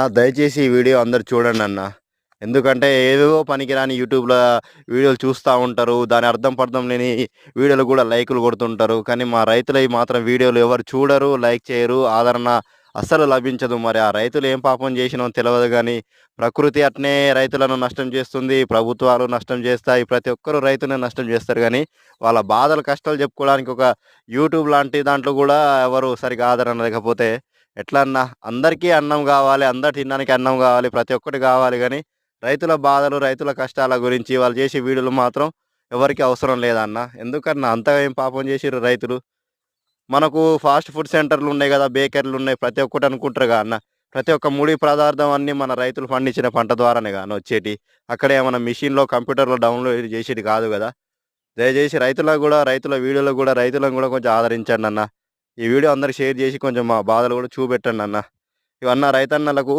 దయచేసి ఈ వీడియో అందరూ చూడండన్న. ఎందుకంటే ఏవేవో పనికిరాని యూట్యూబ్‌ల వీడియోలు చూస్తా ఉంటారు. దాని అర్థం పర్థం లేని వీడియోలు గూడా లైకులు కొడుతుంటారు. కానీ మా రైతులయి మాత్రం వీడియోలు ఎవరు చూడరు, లైక్ చేయరు, ఆదరణ అస్సలు లభించదు. మరి ఆ రైతులు ఏం పాపం చేసినో తెలవదు గానీ, ప్రకృతి అట్నే రైతులను నష్టం చేస్తుంది. ప్రభుత్వాలు నష్టం చేస్తాయి. ప్రతి ఒక్కరు రైతుని నష్టం చేస్తారు గానీ, వాళ్ళ బాధలు, కష్టాలు చెప్పుకోవడానికి ఒక యూట్యూబ్ లాంటి దాంట్లో గూడా ఎవరు సరిగ్గా ఆదరణ లేకపోతే ఎట్లా అన్నా? అందరికీ అన్నం గావాలి. అందరు తినడానికి అన్నం గావాలి. ప్రతి ఒక్కటి గావాలి గానీ, రైతుల బాధలు, రైతుల కష్టాల గురించి వాళ్ళు చేసే వీడియోలు మాత్రం ఎవరికీ అవసరం లేదన్న. ఎందుకన్నా అంతగా ఏం పాపం చేసిర్రు రైతులు? మనకు ఫాస్ట్ ఫుడ్ సెంటర్‌లున్నాయి గదా! బేకరీలున్నాయి. ప్రతి ఒక్కటి అనుకుంటారుగా అన్న. ప్రతి ఒక్క ముడి పదార్థం అన్నీ మన రైతులు పండించిన పంట ద్వారానేగా అన్న వచ్చేటియి. అక్కడ ఏమన్నా మిషన్‌లో, కంప్యూటర్‌లో డౌన్‌లోడ్ చేసేది కాదు గదా! దయచేసి రైతులకు గూడా, రైతుల వీడియోలకు గూడా రైతులను గూడా కొంచెం ఆదరించండన్న. ఈ వీడియో అందరికి షేర్ చేసి కొంచెం మా బాధలు గూడా చూపెట్టండన్న. ఇవన్న రైతన్నలకు